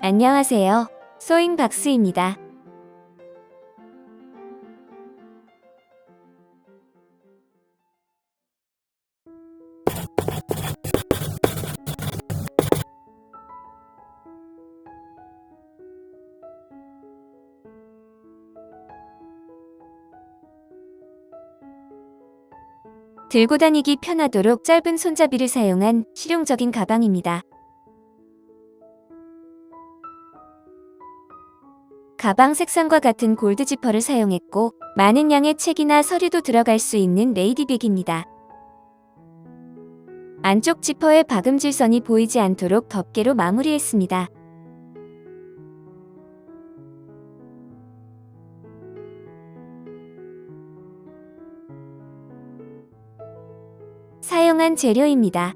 안녕하세요. 소잉박스입니다. 들고 다니기 편하도록 짧은 손잡이를 사용한 실용적인 가방입니다. 가방 색상과 같은 골드 지퍼를 사용했고 많은 양의 책이나 서류도 들어갈 수 있는 레이디백입니다. 안쪽 지퍼에 박음질선이 보이지 않도록 덮개로 마무리했습니다. 사용한 재료입니다.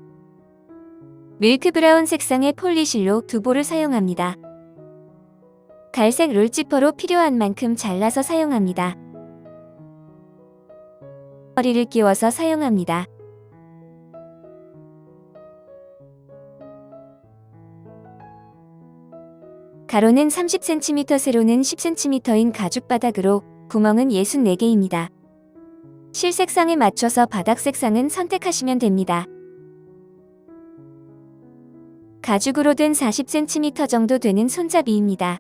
밀크 브라운 색상의 폴리실로 두보를 사용합니다. 갈색 롤지퍼로 필요한 만큼 잘라서 사용합니다. 머리를 끼워서 사용합니다. 가로는 30cm, 세로는 10cm인 가죽 바닥으로 구멍은 64개입니다. 실색상에 맞춰서 바닥 색상은 선택하시면 됩니다. 가죽으로 된 40cm 정도 되는 손잡이입니다.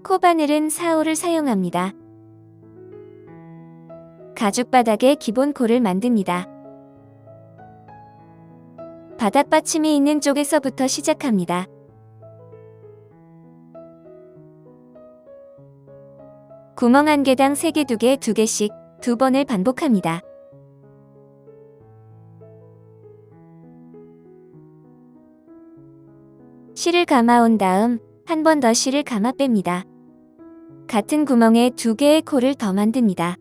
코바늘은 4호를 사용합니다. 가죽 바닥에 기본 코를 만듭니다. 바닥 받침이 있는 쪽에서부터 시작합니다. 구멍 한 개당 3개, 2개, 2개씩 2번을 반복합니다. 실을 감아온 다음 한 번 더 실을 감아 뺍니다. 같은 구멍에 2개의 코를 더 만듭니다.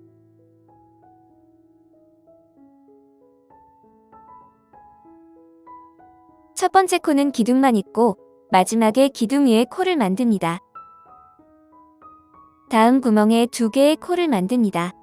첫 번째 코는 기둥만 있고 마지막에 기둥 위에 코를 만듭니다. 다음 구멍에 2개의 코를 만듭니다.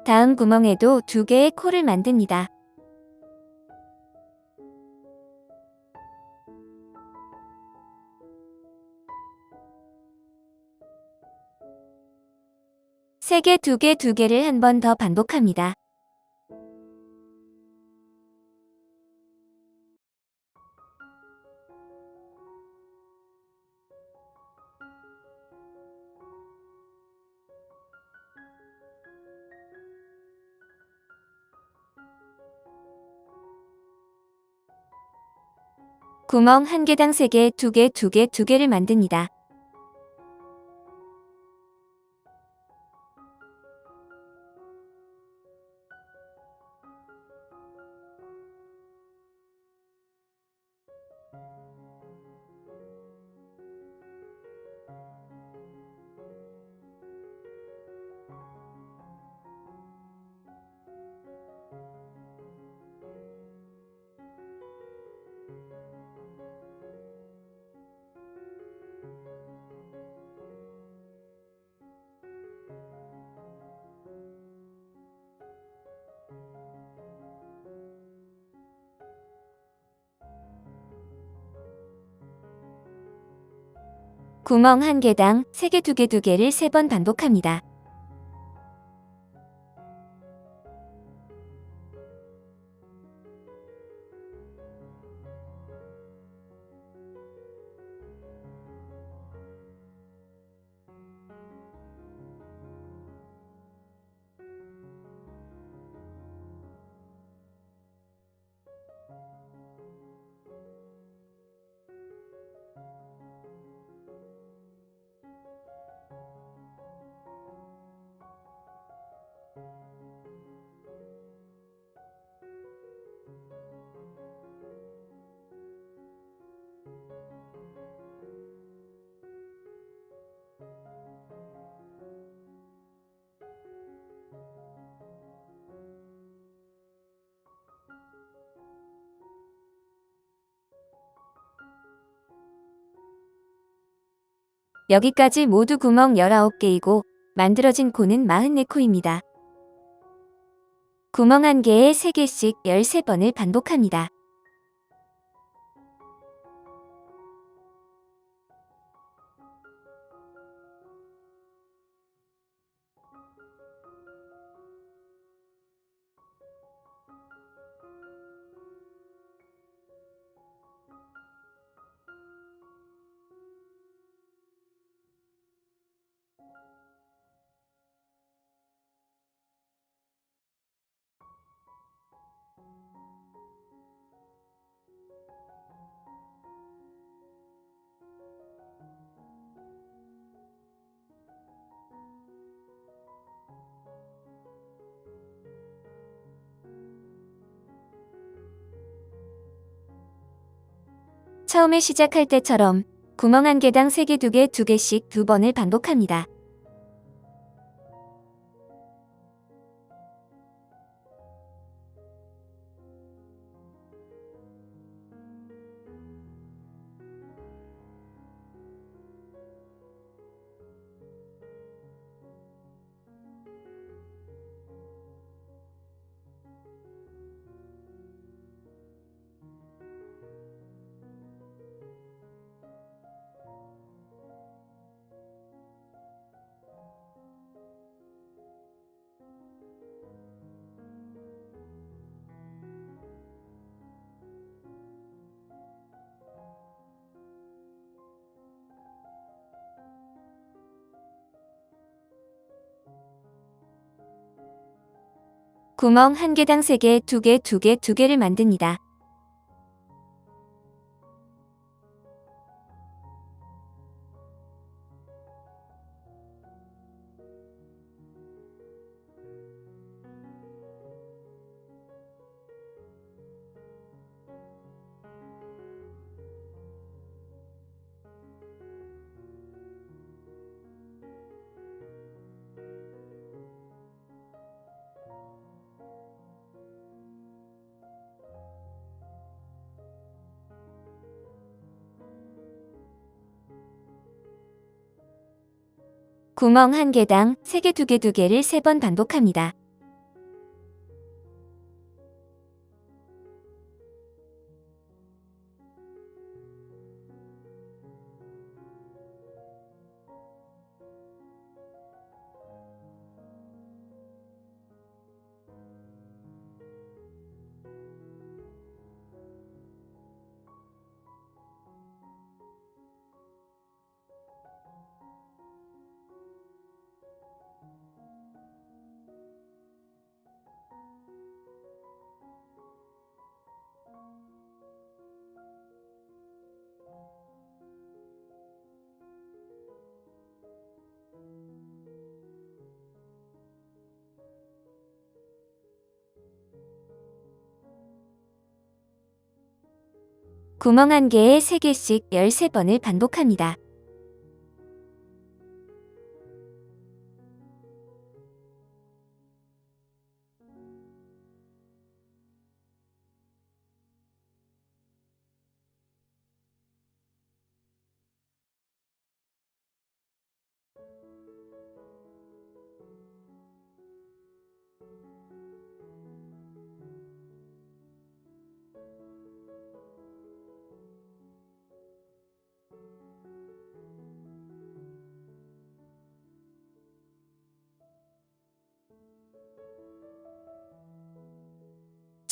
다음 구멍에도 2개의 코를 만듭니다. 세 개, 2개, 2개를 한 번 더 반복합니다. 구멍 한 개당 3개, 2개, 2개, 2개를 만듭니다. 구멍 한 개당 3개, 2개, 2개를 3번 반복합니다. 여기까지 모두 구멍 19개이고 만들어진 코는 44코입니다. 구멍 1개에 3개씩 13번을 반복합니다. 처음에 시작할 때처럼 구멍 1개당 3개, 2개, 2개씩 2번을 반복합니다. 구멍 1개당 3개, 2개, 2개, 2개를 만듭니다. 구멍 1개당 3개, 2개, 2개를 3번 반복합니다. 구멍 1개에 3개씩 13번을 반복합니다.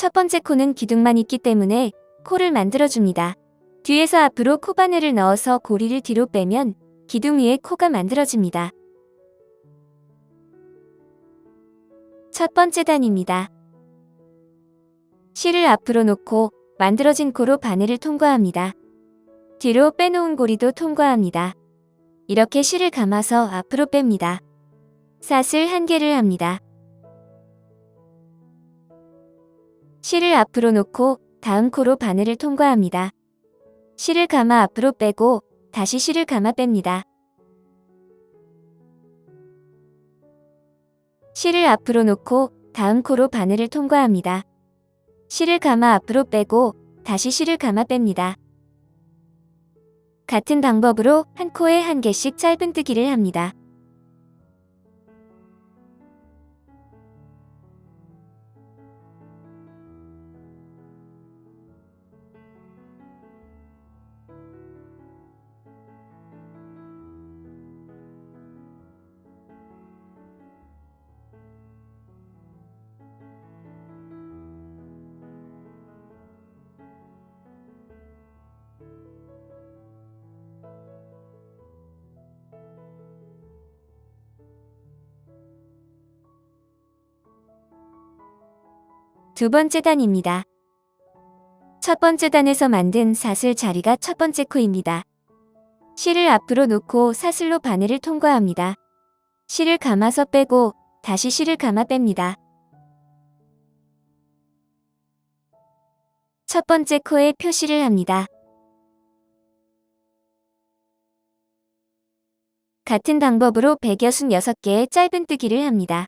첫 번째 코는 기둥만 있기 때문에 코를 만들어줍니다. 뒤에서 앞으로 코바늘을 넣어서 고리를 뒤로 빼면 기둥 위에 코가 만들어집니다. 첫 번째 단입니다. 실을 앞으로 놓고 만들어진 코로 바늘을 통과합니다. 뒤로 빼놓은 고리도 통과합니다. 이렇게 실을 감아서 앞으로 뺍니다. 삿을 1개를 합니다. 실을 앞으로 놓고 다음 코로 바늘을 통과합니다. 실을 감아 앞으로 빼고 다시 실을 감아 뺍니다. 실을 앞으로 놓고 다음 코로 바늘을 통과합니다. 실을 감아 앞으로 빼고 다시 실을 감아 뺍니다. 같은 방법으로 한 코에 한 개씩 짧은뜨기를 합니다. 두 번째 단입니다. 첫 번째 단에서 만든 사슬 자리가 첫 번째 코입니다. 실을 앞으로 놓고 사슬로 바늘을 통과합니다. 실을 감아서 빼고 다시 실을 감아 뺍니다. 첫 번째 코에 표시를 합니다. 같은 방법으로 166개의 짧은뜨기를 합니다.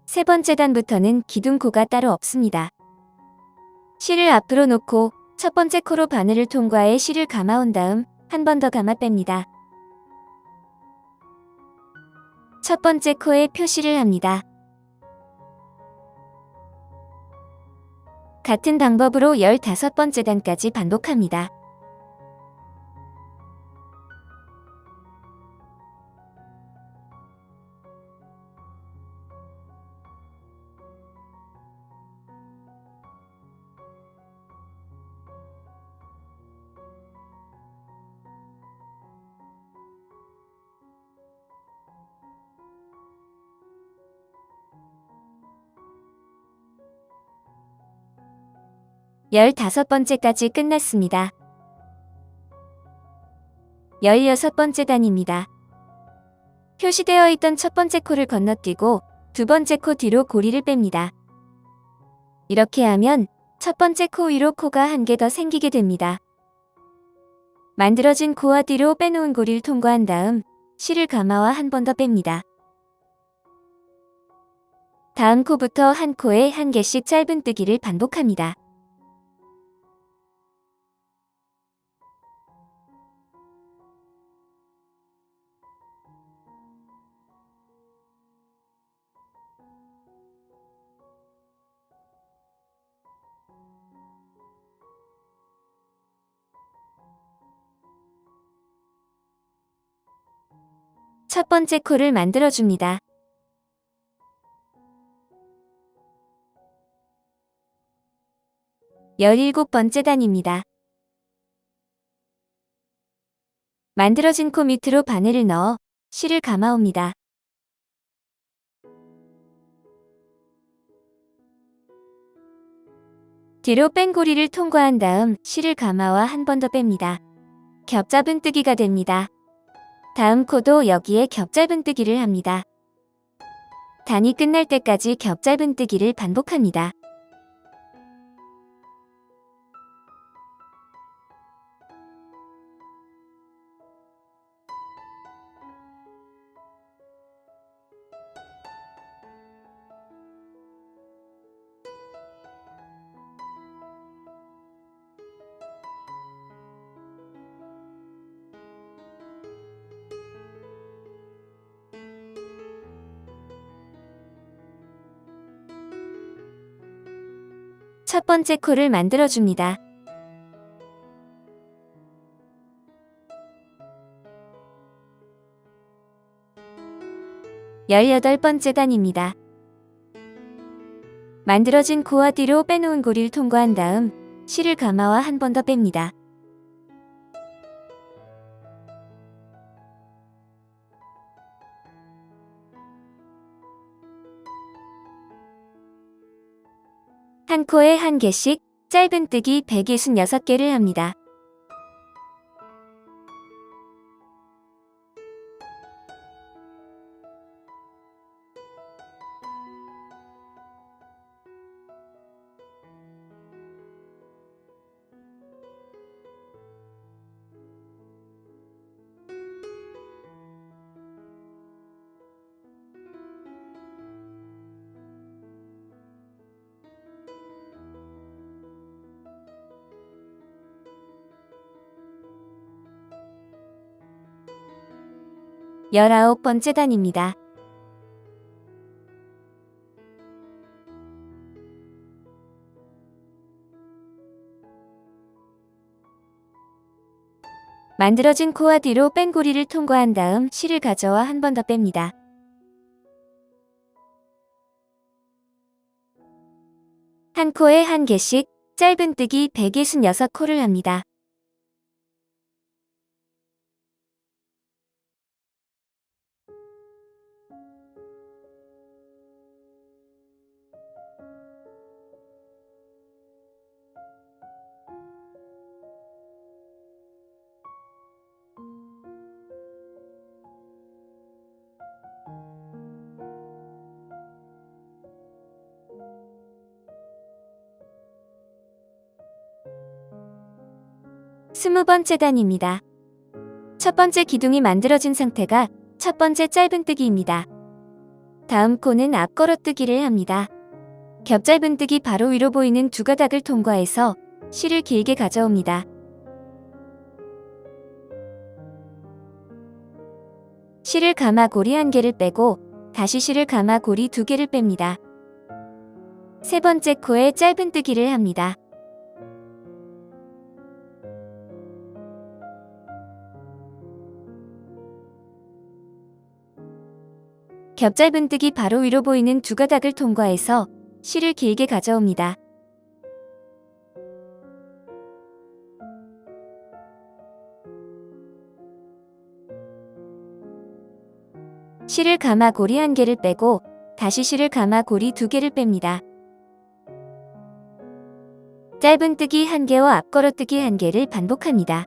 세 번째 단부터는 기둥코가 따로 없습니다. 실을 앞으로 놓고 첫 번째 코로 바늘을 통과해 실을 감아온 다음 한 번 더 감아 뺍니다. 첫 번째 코에 표시를 합니다. 같은 방법으로 15번째 단까지 반복합니다. 열다섯 번째까지 끝났습니다. 16번째 단입니다. 표시되어 있던 첫 번째 코를 건너뛰고 두 번째 코 뒤로 고리를 뺍니다. 이렇게 하면 첫 번째 코 위로 코가 한 개 더 생기게 됩니다. 만들어진 코와 뒤로 빼놓은 고리를 통과한 다음 실을 감아와 한 번 더 뺍니다. 다음 코부터 한 코에 한 개씩 짧은뜨기를 반복합니다. 첫 번째 코를 만들어줍니다. 열일곱 번째 단입니다. 만들어진 코 밑으로 바늘을 넣어 실을 감아옵니다. 뒤로 뺀 고리를 통과한 다음 실을 감아와 한 번 더 뺍니다. 겹잡은뜨기가 됩니다. 다음 코도 여기에 겹잡은뜨기를 합니다. 단이 끝날 때까지 겹잡은뜨기를 반복합니다. 첫 번째 코를 만들어줍니다. 열여덟 번째 단입니다. 만들어진 코와 뒤로 빼놓은 고리를 통과한 다음 실을 감아와 한 번 더 뺍니다. 한 코에 한 개씩 짧은뜨기 166개를 합니다. 열아홉 번째 단입니다. 만들어진 코와 뒤로 뺀 고리를 통과한 다음 실을 가져와 한 번 더 뺍니다. 한 코에 한 개씩 짧은뜨기 166코를 합니다. 스무 번째 단입니다. 첫 번째 기둥이 만들어진 상태가 첫 번째 짧은뜨기입니다. 다음 코는 앞걸어뜨기를 합니다. 겹짧은뜨기 바로 위로 보이는 두 가닥을 통과해서 실을 길게 가져옵니다. 실을 감아 고리 한 개를 빼고 다시 실을 감아 고리 두 개를 뺍니다. 세 번째 코에 짧은뜨기를 합니다. 겹짧은뜨기 바로 위로 보이는 두 가닥을 통과해서 실을 길게 가져옵니다. 실을 감아 고리 한 개를 빼고 다시 실을 감아 고리 두 개를 뺍니다. 짧은뜨기 한 개와 앞걸어뜨기 한 개를 반복합니다.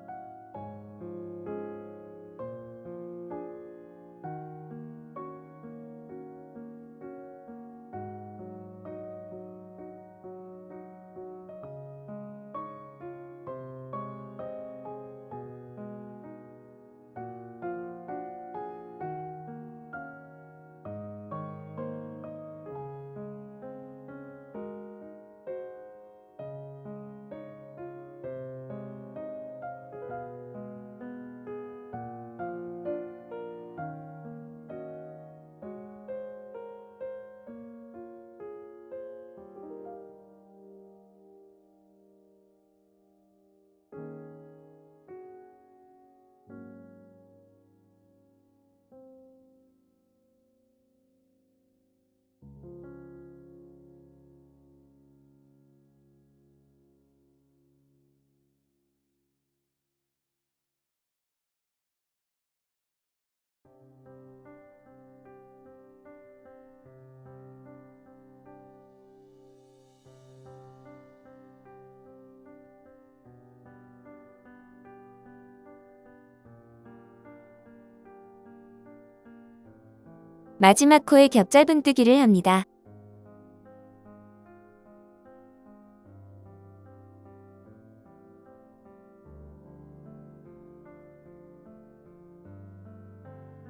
마지막 코에 겹짧은뜨기를 합니다.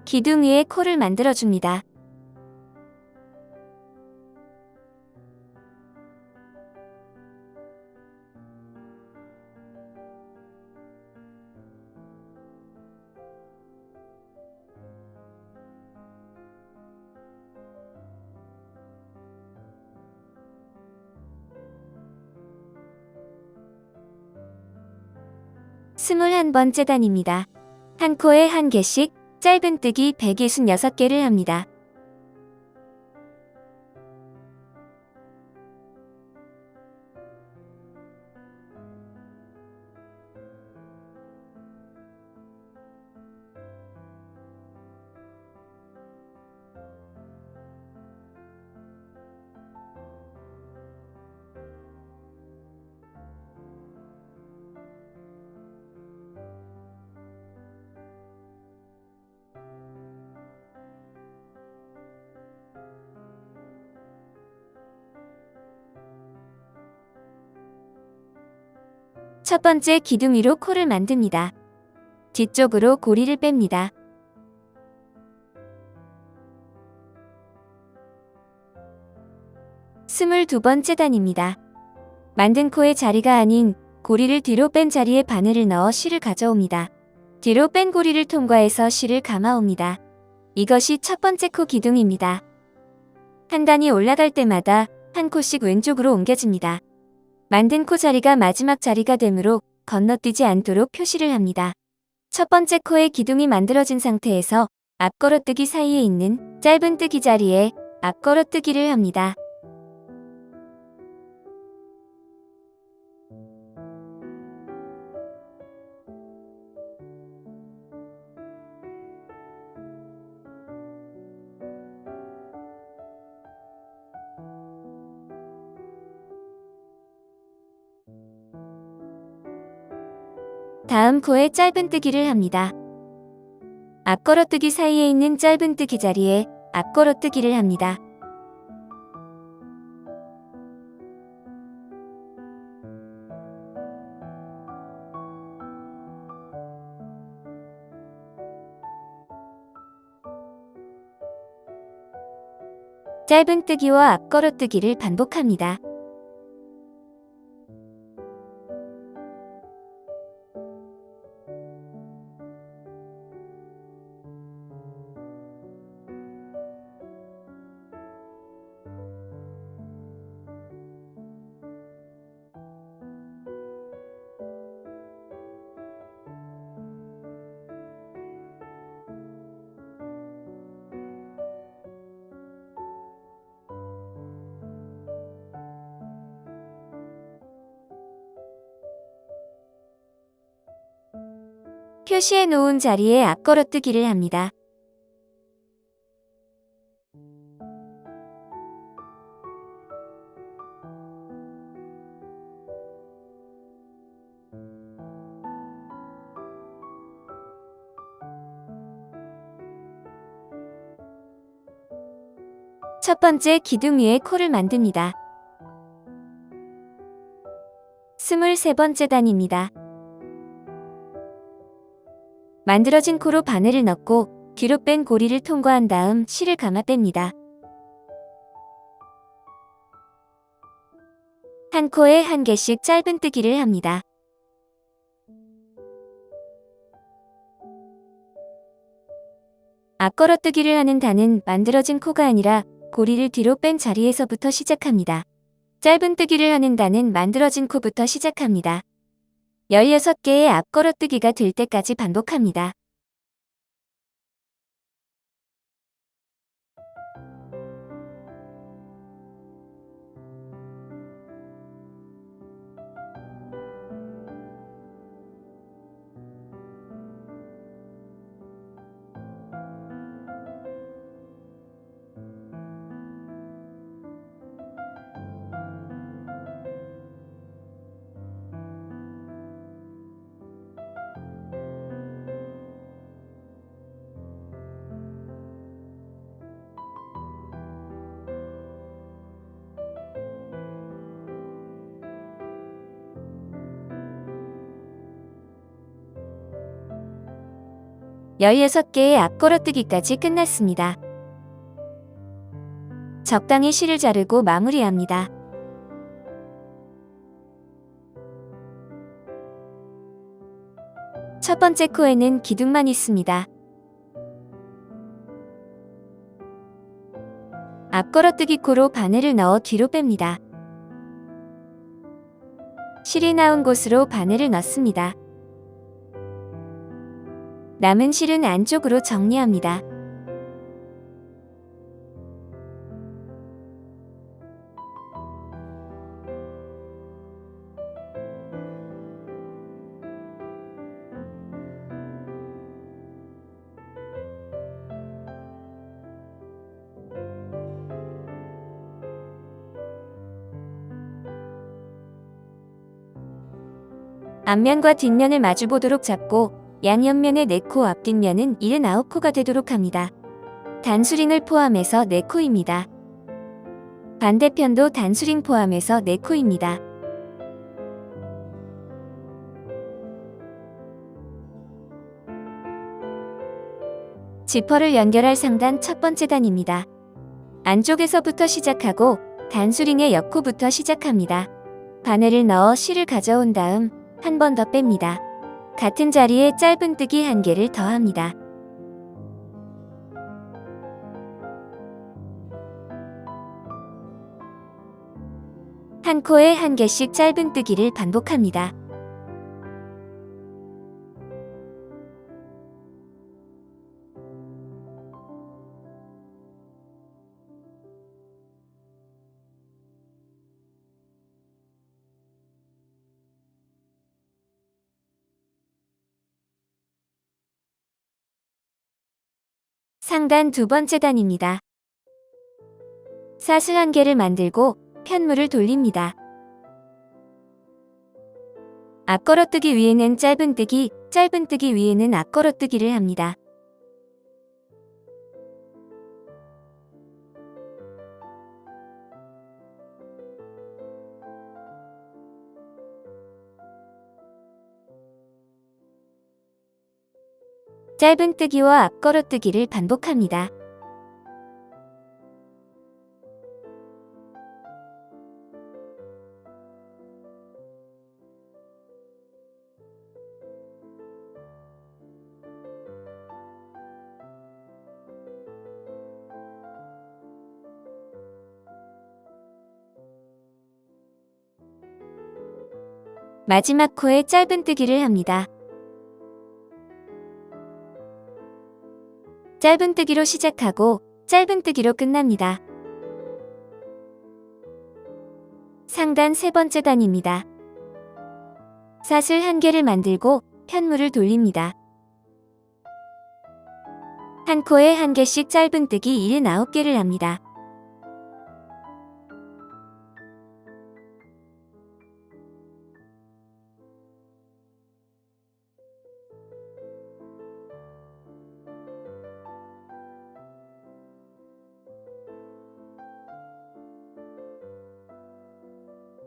기둥 위에 코를 만들어줍니다. 스물한 번째 단입니다. 한 코에 한 개씩 짧은뜨기 166개를 합니다. 첫 번째 기둥 위로 코를 만듭니다. 뒤쪽으로 고리를 뺍니다. 스물두 번째 단입니다. 만든 코의 자리가 아닌 고리를 뒤로 뺀 자리에 바늘을 넣어 실을 가져옵니다. 뒤로 뺀 고리를 통과해서 실을 감아옵니다. 이것이 첫 번째 코 기둥입니다. 한 단이 올라갈 때마다 한 코씩 왼쪽으로 옮겨집니다. 만든 코 자리가 마지막 자리가 되므로 건너뛰지 않도록 표시를 합니다. 첫 번째 코의 기둥이 만들어진 상태에서 앞걸어뜨기 사이에 있는 짧은 뜨기 자리에 앞걸어뜨기를 합니다. 다음 코에 짧은 뜨기를 합니다. 앞걸어뜨기 사이에 있는 짧은 뜨기 자리에 앞걸어뜨기를 합니다. 짧은 뜨기와 앞걸어뜨기를 반복합니다. 표시해 놓은 자리에 앞걸어뜨기를 합니다. 첫 번째 기둥 위에 코를 만듭니다. 23번째 단입니다. 만들어진 코로 바늘을 넣고 뒤로 뺀 고리를 통과한 다음 실을 감아 뺍니다. 한 코에 한 개씩 짧은 뜨기를 합니다. 앞걸어뜨기를 하는 단은 만들어진 코가 아니라 고리를 뒤로 뺀 자리에서부터 시작합니다. 짧은 뜨기를 하는 단은 만들어진 코부터 시작합니다. 16개의 앞걸어뜨기가 될 때까지 반복합니다. (16) 개의 앞걸어뜨기까지 끝났습니다. 적당히 실을 자르고 마무리합니다. 첫 번째 코에는 기둥만 있습니다. 앞걸어뜨기 코로 바늘을 넣어 뒤로 뺍니다. 실이 나온 곳으로 바늘을 넣습니다. 남은 실은 안쪽으로 정리합니다. 앞면과 뒷면을 마주보도록 잡고 양옆면의 4코, 앞뒷면은 79코가 되도록 합니다. 단수링을 포함해서 4코입니다. 반대편도 단수링 포함해서 4코입니다. 지퍼를 연결할 상단 첫 번째 단입니다. 안쪽에서부터 시작하고 단수링의 옆코부터 시작합니다. 바늘을 넣어 실을 가져온 다음 한 번 더 뺍니다. 같은 자리에 짧은뜨기 1개를 더합니다. 한 코에 1개씩 짧은뜨기를 반복합니다. 상단 두 번째 단입니다. 사슬 1개를 만들고 편물을 돌립니다. 앞걸어뜨기 위에는 짧은뜨기, 짧은뜨기 위에는 앞걸어뜨기를 합니다. 짧은뜨기와 앞걸어뜨기를 반복합니다. 마지막 코에 짧은뜨기를 합니다. 짧은뜨기로 시작하고 짧은뜨기로 끝납니다. 상단 세 번째 단입니다. 사슬 1개를 만들고 편물을 돌립니다. 한 코에 1개씩 짧은뜨기 79개를 합니다.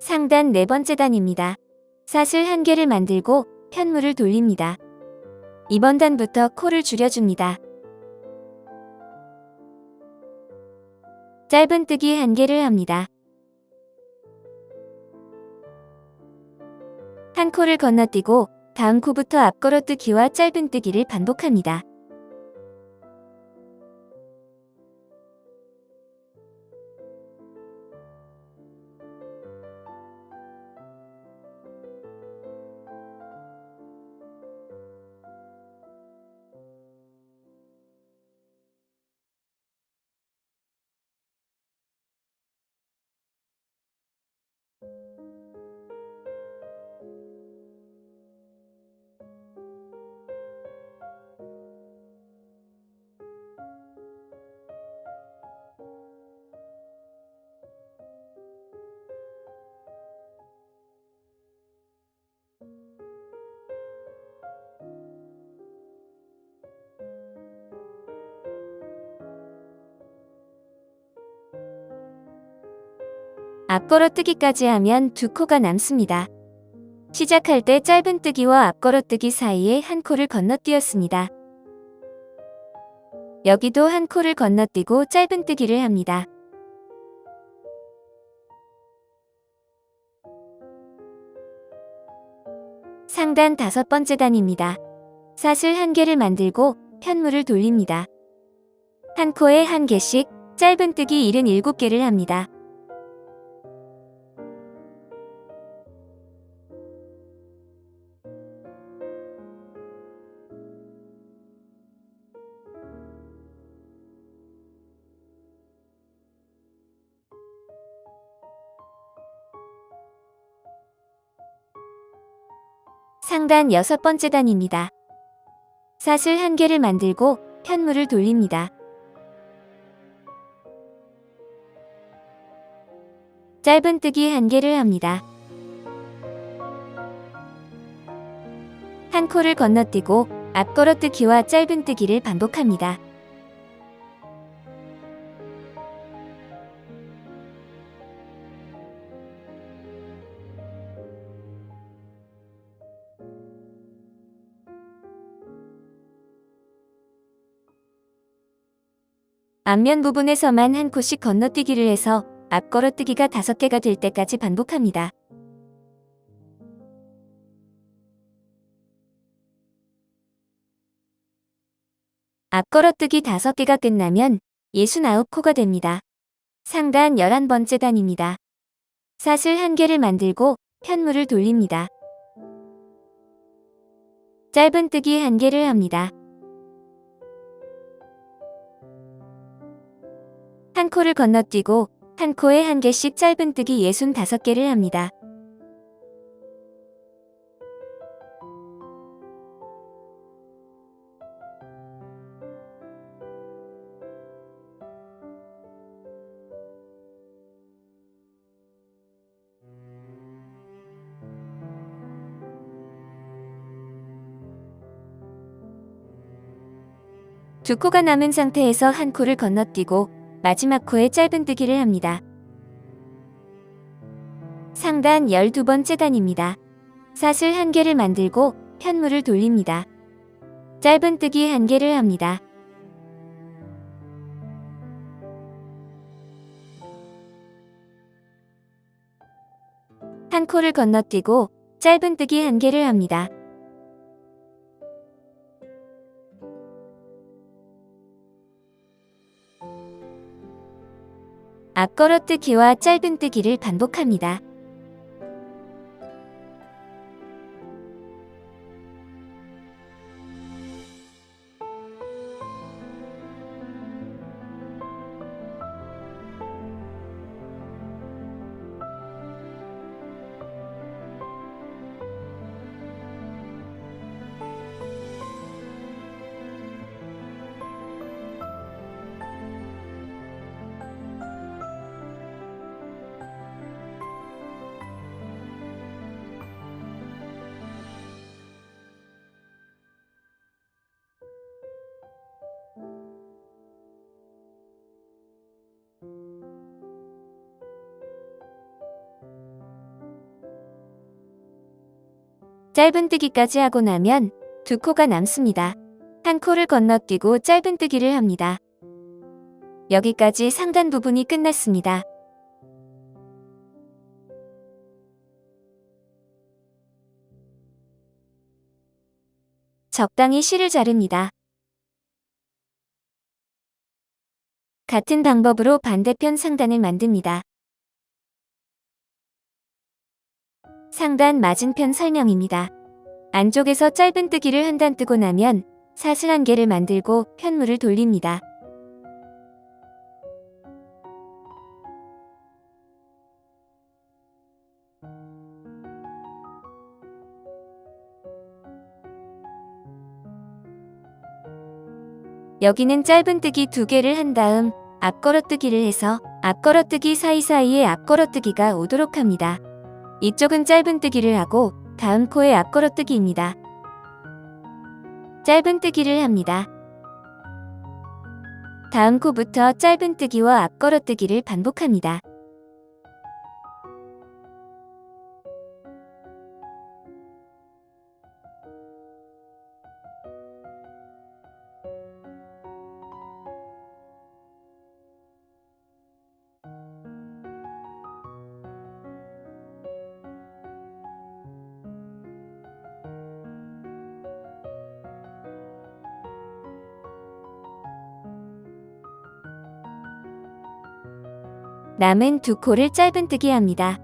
상단 네 번째 단입니다. 사슬 1개를 만들고 편물을 돌립니다. 이번 단부터 코를 줄여줍니다. 짧은뜨기 1개를 합니다. 한 코를 건너뛰고 다음 코부터 앞걸어뜨기와 짧은뜨기를 반복합니다. 앞걸어뜨기까지 하면 2코가 남습니다. 시작할 때 짧은뜨기와 앞걸어뜨기 사이에 한 코를 건너뛰었습니다. 여기도 한 코를 건너뛰고 짧은뜨기를 합니다. 상단 5번째 단입니다. 사슬 1개를 만들고 편물을 돌립니다. 한 코에 1개씩 짧은뜨기 77개를 합니다. 상단 6번째 단입니다. 사슬 1개를 만들고 편물을 돌립니다. 짧은뜨기 1개를 합니다. 한 코를 건너뛰고 앞걸어뜨기와 짧은뜨기를 반복합니다. 앞면 부분에서만 한 코씩 건너뛰기를 해서 앞걸어뜨기가 5개가 될 때까지 반복합니다. 앞걸어뜨기 5개가 끝나면 69코가 됩니다. 상단 11번째 단입니다. 사슬 1개를 만들고 편물을 돌립니다. 짧은뜨기 1개를 합니다. 한 코를 건너뛰고 한 코에 1개씩 짧은뜨기 65개를 합니다. 두 코가 남은 상태에서 한 코를 건너뛰고 마지막 코에 짧은뜨기를 합니다. 상단 12번째 단입니다. 사슬 1개를 만들고 편물을 돌립니다. 짧은뜨기 1개를 합니다. 한 코를 건너뛰고 짧은뜨기 1개를 합니다. 앞걸어뜨기와 짧은뜨기를 반복합니다. 짧은뜨기까지 하고 나면 두 코가 남습니다. 한 코를 건너뛰고 짧은뜨기를 합니다. 여기까지 상단 부분이 끝났습니다. 적당히 실을 자릅니다. 같은 방법으로 반대편 상단을 만듭니다. 상단 맞은편 설명입니다. 안쪽에서 짧은뜨기를 한 단 뜨고 나면 사슬 1개를 만들고 편물을 돌립니다. 여기는 짧은뜨기 2개를 한 다음 앞걸어뜨기를 해서 앞걸어뜨기 사이사이에 앞걸어뜨기가 오도록 합니다. 이쪽은 짧은뜨기를 하고 다음 코에 앞걸어뜨기입니다. 짧은뜨기를 합니다. 다음 코부터 짧은뜨기와 앞걸어뜨기를 반복합니다. 남은 두 코를 짧은뜨기 합니다.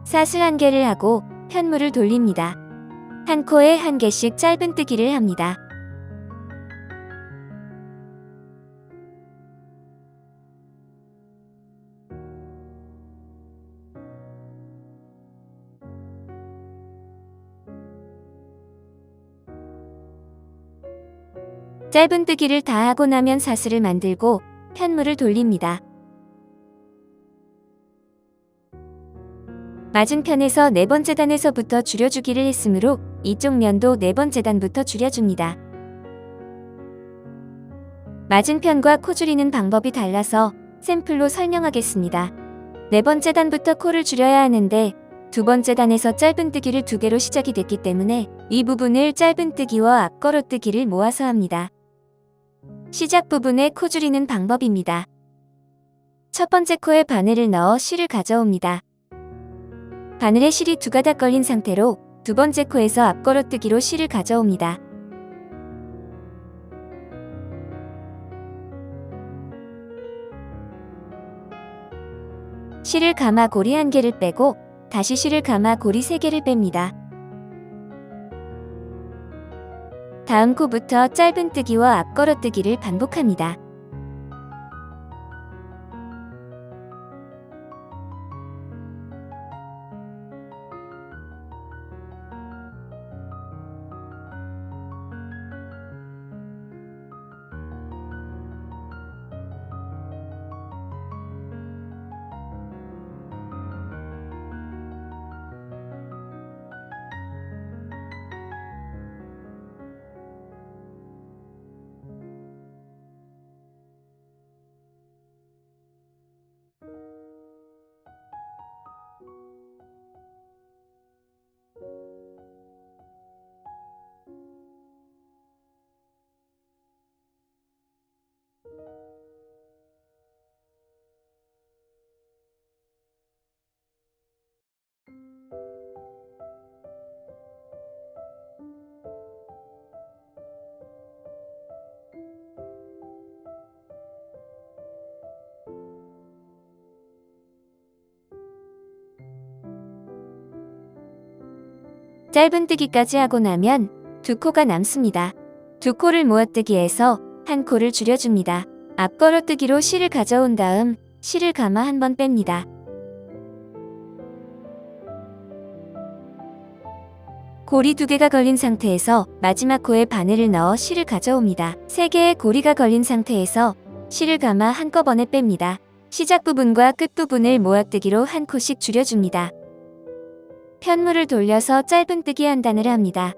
사슬 1개를 하고 편물을 돌립니다. 한 코에 1개씩 짧은뜨기를 합니다. 짧은뜨기를 다 하고 나면 사슬을 만들고 편물을 돌립니다. 맞은편에서 4번째 단에서부터 줄여주기를 했으므로 이쪽 면도 4번째 단부터 줄여줍니다. 맞은편과 코 줄이는 방법이 달라서 샘플로 설명하겠습니다. 네 번째 단부터 코를 줄여야 하는데 두 번째 단에서 짧은뜨기를 2개로 시작이 됐기 때문에 이 부분을 짧은뜨기와 앞걸어뜨기를 모아서 합니다. 시작 부분에 코 줄이는 방법입니다. 첫 번째 코에 바늘을 넣어 실을 가져옵니다. 바늘에 실이 2가닥 걸린 상태로 두 번째 코에서 앞걸어뜨기로 실을 가져옵니다. 실을 감아 고리 1개를 빼고 다시 실을 감아 고리 3개를 뺍니다. 다음 코부터 짧은뜨기와 앞걸어뜨기를 반복합니다. 짧은뜨기까지 하고 나면 2코가 남습니다. 2코를 모아뜨기해서 1코를 줄여줍니다. 앞걸어뜨기로 실을 가져온 다음 실을 감아 한번 뺍니다. 고리 2개가 걸린 상태에서 마지막 코에 바늘을 넣어 실을 가져옵니다. 3개의 고리가 걸린 상태에서 실을 감아 한꺼번에 뺍니다. 시작 부분과 끝 부분을 모아뜨기로 1코씩 줄여줍니다. 편물을 돌려서 짧은뜨기 한 단을 합니다.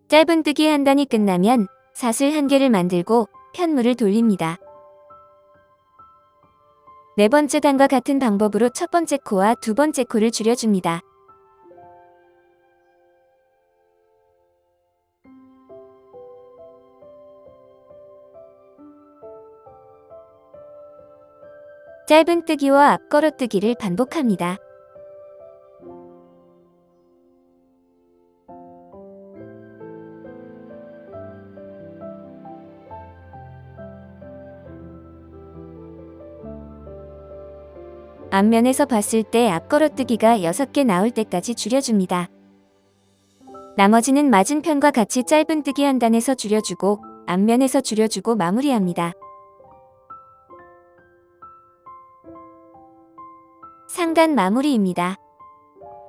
짧은뜨기 한 단이 끝나면 사슬 1개를 만들고 편물을 돌립니다. 네 번째 단과 같은 방법으로 첫 번째 코와 두 번째 코를 줄여줍니다. 짧은뜨기와 앞걸어뜨기를 반복합니다. 앞면에서 봤을 때 앞걸어뜨기가 6개 나올 때까지 줄여줍니다. 나머지는 맞은편과 같이 짧은뜨기 한 단에서 줄여주고 앞면에서 줄여주고 마무리합니다. 상단 마무리입니다.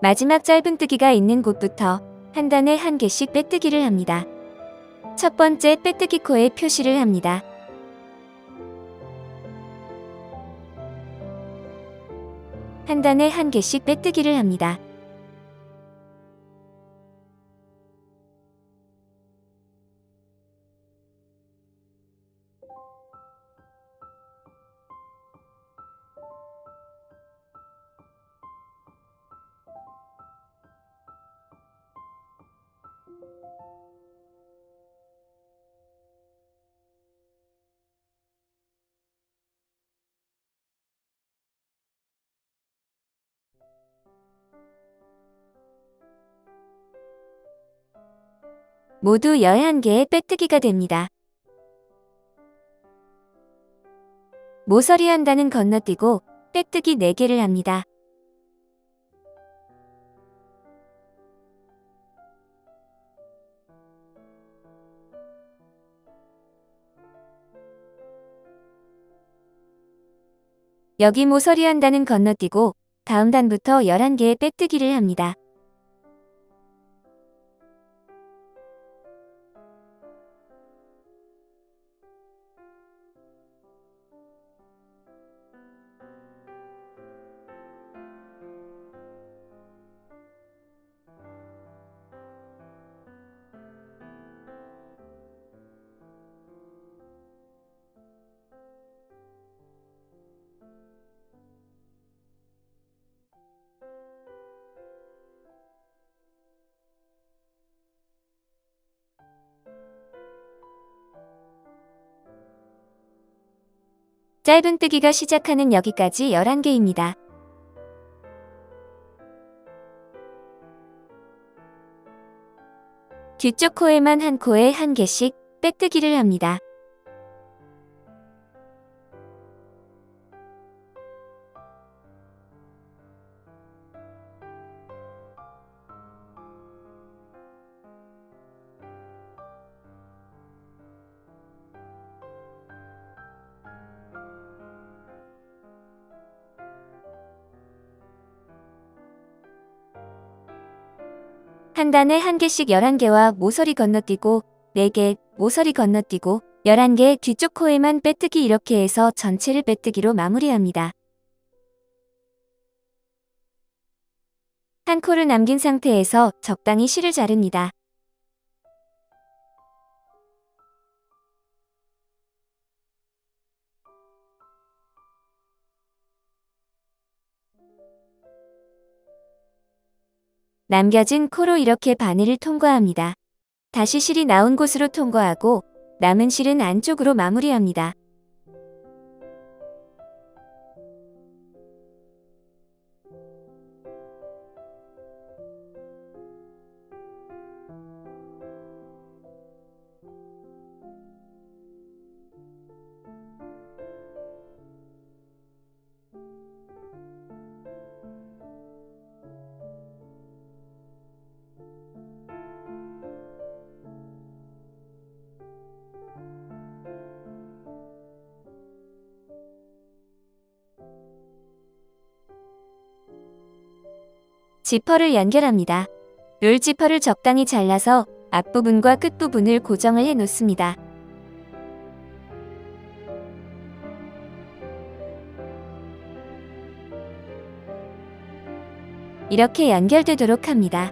마지막 짧은뜨기가 있는 곳부터 한 단에 1개씩 빼뜨기를 합니다. 첫 번째 빼뜨기 코에 표시를 합니다. 한 단에 1개씩 빼뜨기를 합니다. 모두 11개의 빼뜨기가 됩니다. 모서리 한 단은 건너뛰고 빼뜨기 4개를 합니다. 여기 모서리 한 단은 건너뛰고 다음 단부터 11개의 빼뜨기를 합니다. 짧은뜨기가 시작하는 여기까지 11개입니다. 뒤쪽 코에만 한 코에 한 개씩 빼뜨기를 합니다. 한 단에 한 개씩 11개와 모서리 건너뛰고 4개, 모서리 건너뛰고 11개 뒤쪽 코에만 빼뜨기 이렇게 해서 전체를 빼뜨기로 마무리합니다. 한 코를 남긴 상태에서 적당히 실을 자릅니다. 남겨진 코로 이렇게 바늘을 통과합니다. 다시 실이 나온 곳으로 통과하고 남은 실은 안쪽으로 마무리합니다. 지퍼를 연결합니다. 롤 지퍼를 적당히 잘라서 앞부분과 끝부분을 고정을 해 놓습니다. 이렇게 연결되도록 합니다.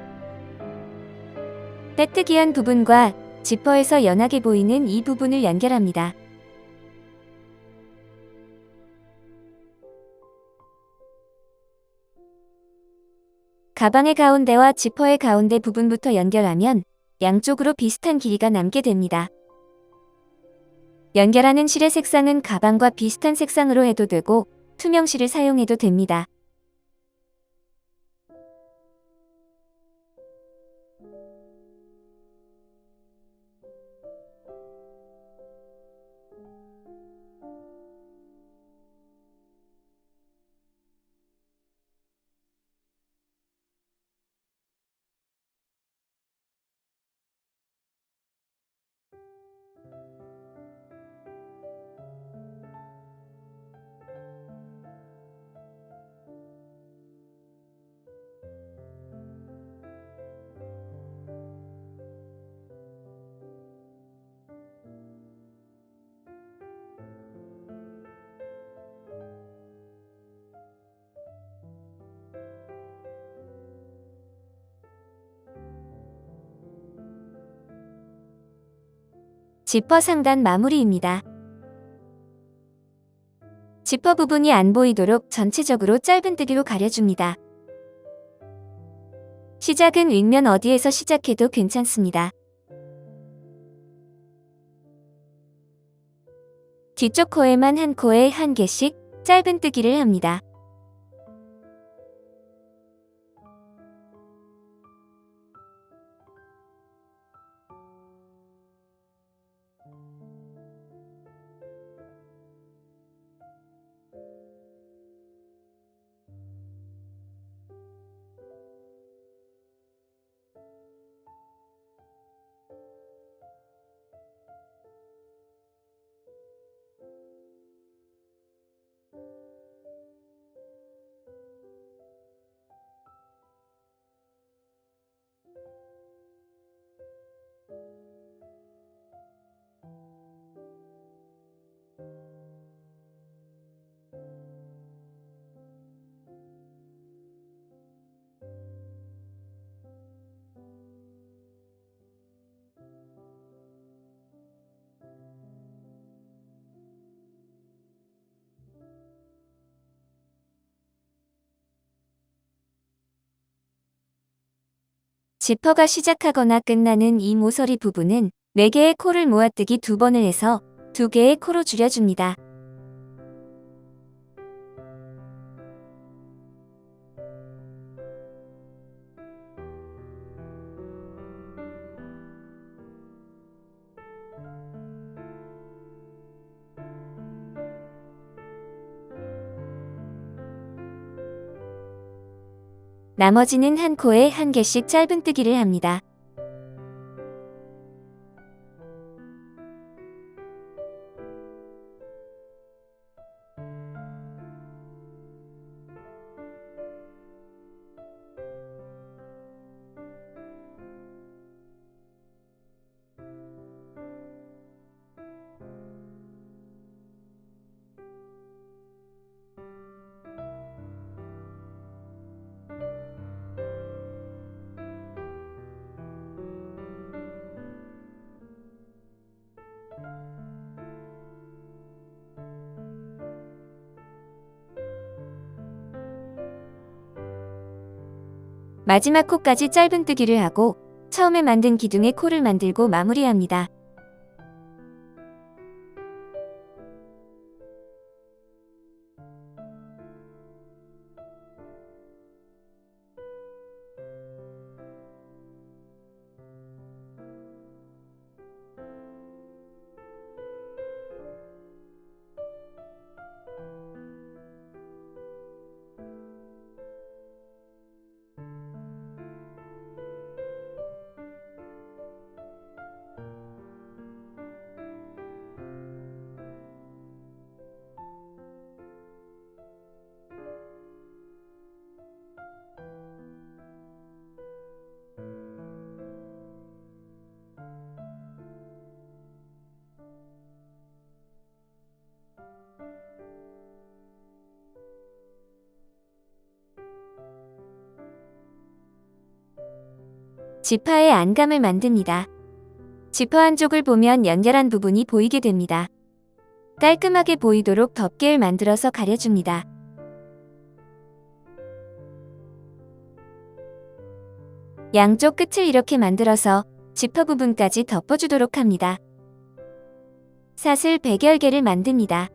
빼뜨기한 부분과 지퍼에서 연하게 보이는 이 부분을 연결합니다. 가방의 가운데와 지퍼의 가운데 부분부터 연결하면 양쪽으로 비슷한 길이가 남게 됩니다. 연결하는 실의 색상은 가방과 비슷한 색상으로 해도 되고 투명 실을 사용해도 됩니다. 지퍼 상단 마무리입니다. 지퍼 부분이 안 보이도록 전체적으로 짧은뜨기로 가려줍니다. 시작은 윗면 어디에서 시작해도 괜찮습니다. 뒤쪽 코에만 한 코에 한 개씩 짧은뜨기를 합니다. 지퍼가 시작하거나 끝나는 이 모서리 부분은 4개의 코를 모아뜨기 2번을 해서 2개의 코로 줄여줍니다. 나머지는 한 코에 한 개씩 짧은뜨기를 합니다. 마지막 코까지 짧은뜨기를 하고 처음에 만든 기둥에 코를 만들고 마무리합니다. 지퍼의 안감을 만듭니다. 지퍼 한쪽을 보면 연결한 부분이 보이게 됩니다. 깔끔하게 보이도록 덮개를 만들어서 가려줍니다. 양쪽 끝을 이렇게 만들어서 지퍼 부분까지 덮어주도록 합니다. 사슬 백열개를 만듭니다.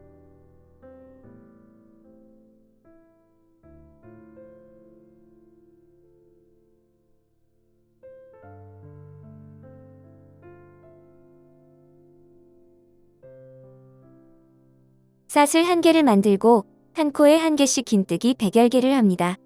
사슬 한 개를 만들고 한 코에 한 개씩 긴뜨기 백열개를 합니다.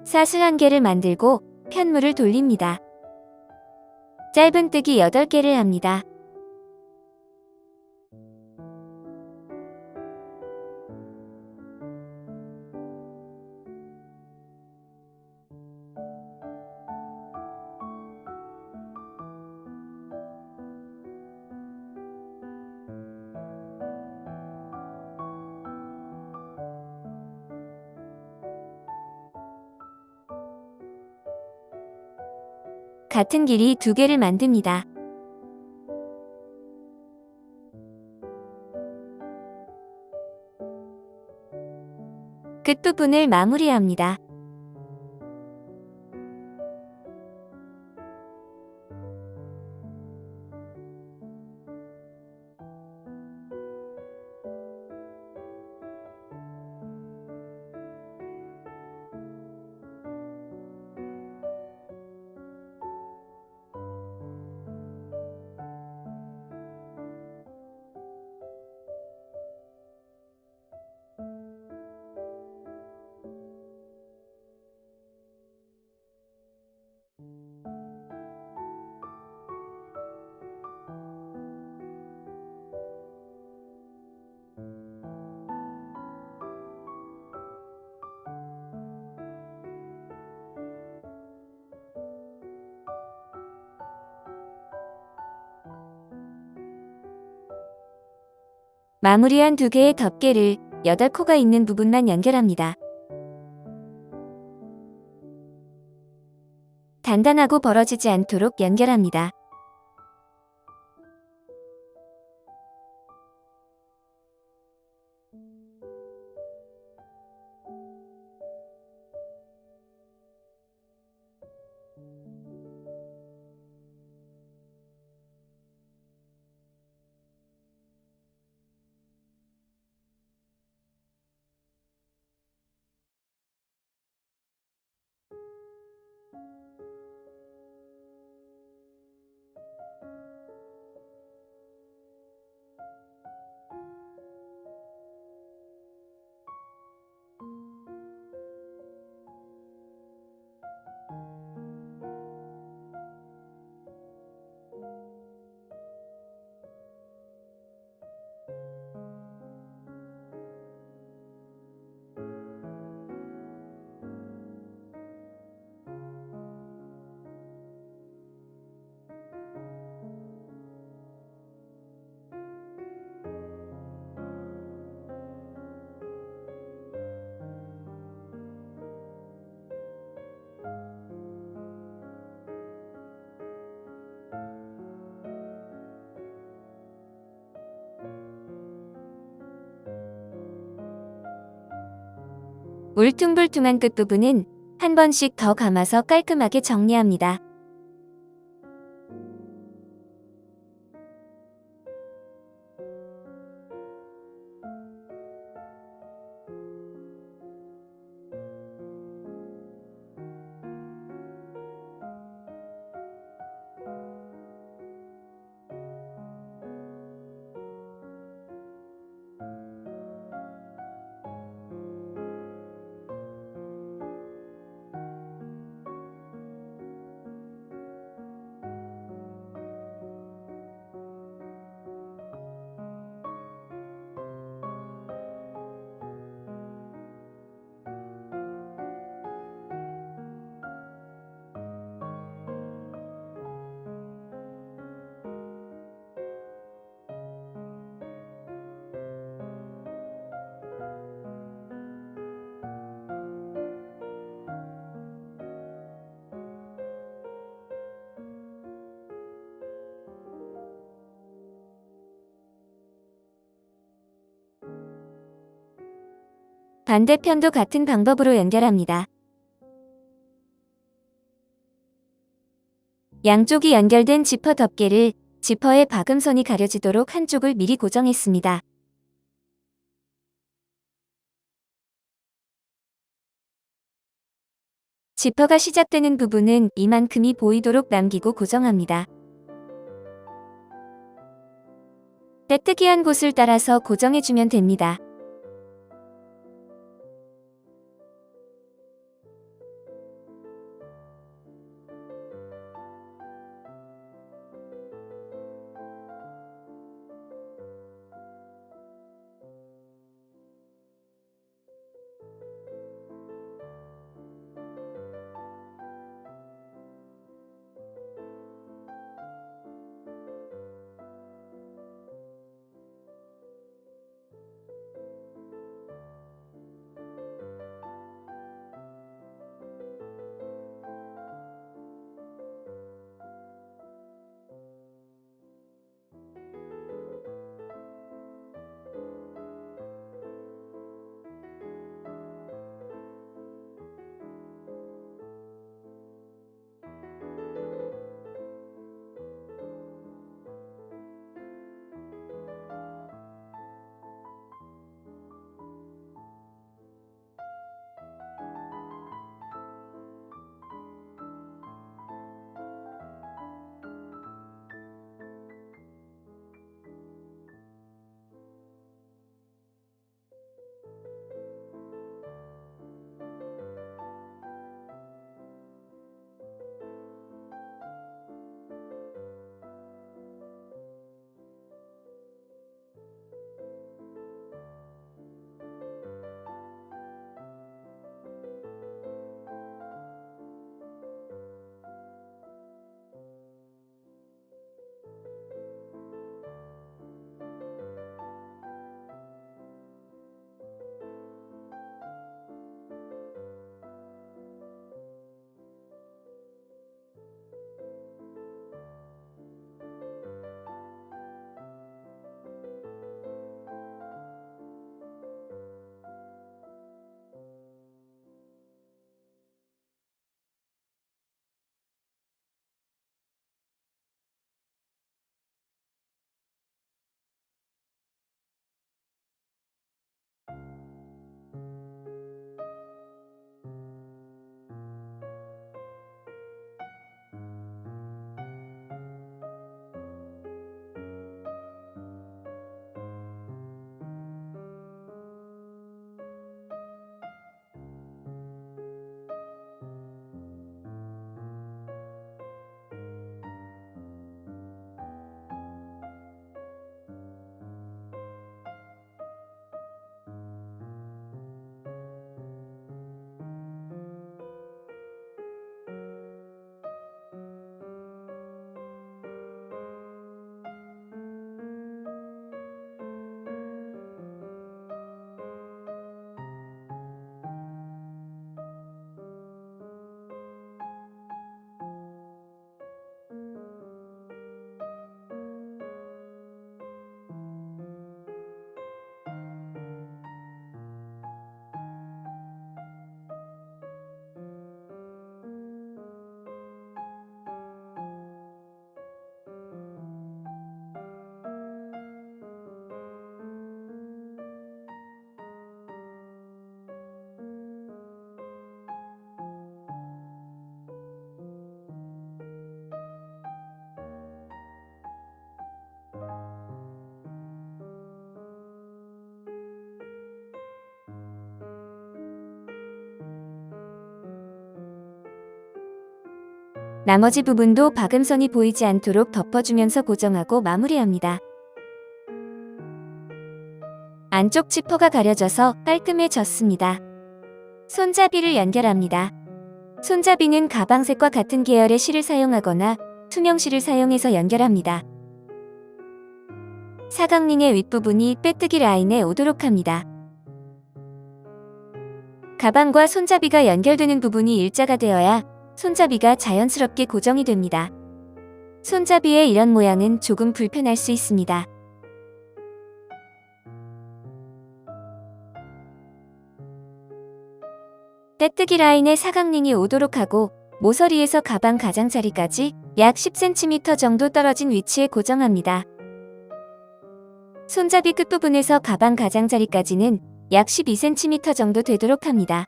사슬 한 개를 만들고 편물을 돌립니다. 짧은뜨기 8개를 합니다. 같은 길이 2개를 만듭니다. 끝부분을 마무리합니다. 마무리한 2개의 덮개를 8코가 있는 부분만 연결합니다. 단단하고 벌어지지 않도록 연결합니다. 울퉁불퉁한 끝부분은 한 번씩 더 감아서 깔끔하게 정리합니다. 반대편도 같은 방법으로 연결합니다. 양쪽이 연결된 지퍼 덮개를 지퍼의 박음선이 가려지도록 한쪽을 미리 고정했습니다. 지퍼가 시작되는 부분은 이만큼이 보이도록 남기고 고정합니다. 빼뜨기한 곳을 따라서 고정해주면 됩니다. 나머지 부분도 박음선이 보이지 않도록 덮어주면서 고정하고 마무리합니다. 안쪽 지퍼가 가려져서 깔끔해졌습니다. 손잡이를 연결합니다. 손잡이는 가방색과 같은 계열의 실을 사용하거나 투명 실을 사용해서 연결합니다. 사각링의 윗부분이 빼뜨기 라인에 오도록 합니다. 가방과 손잡이가 연결되는 부분이 일자가 되어야 손잡이가 자연스럽게 고정이 됩니다. 손잡이의 이런 모양은 조금 불편할 수 있습니다. 빼뜨기 라인에 사각링이 오도록 하고 모서리에서 가방 가장자리까지 약 10cm 정도 떨어진 위치에 고정합니다. 손잡이 끝부분에서 가방 가장자리까지는 약 12cm 정도 되도록 합니다.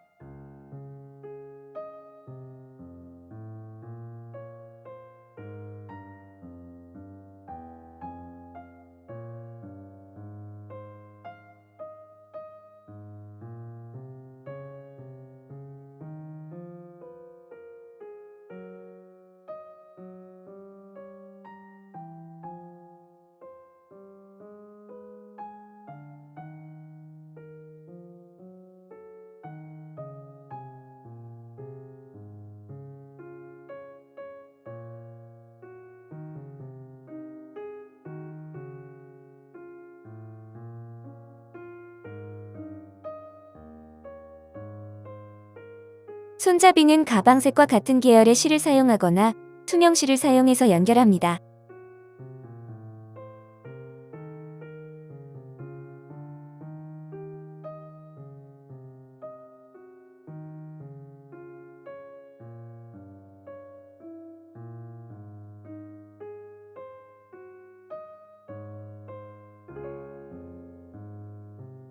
손잡이는 가방색과 같은 계열의 실을 사용하거나 투명 실을 사용해서 연결합니다.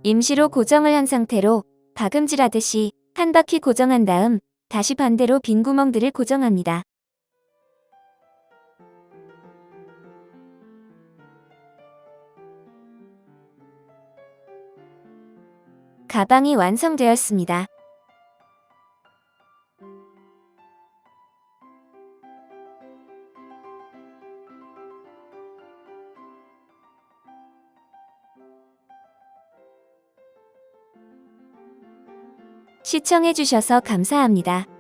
임시로 고정을 한 상태로 박음질하듯이 한 바퀴 고정한 다음 다시 반대로 빈 구멍들을 고정합니다. 가방이 완성되었습니다. 시청해주셔서 감사합니다.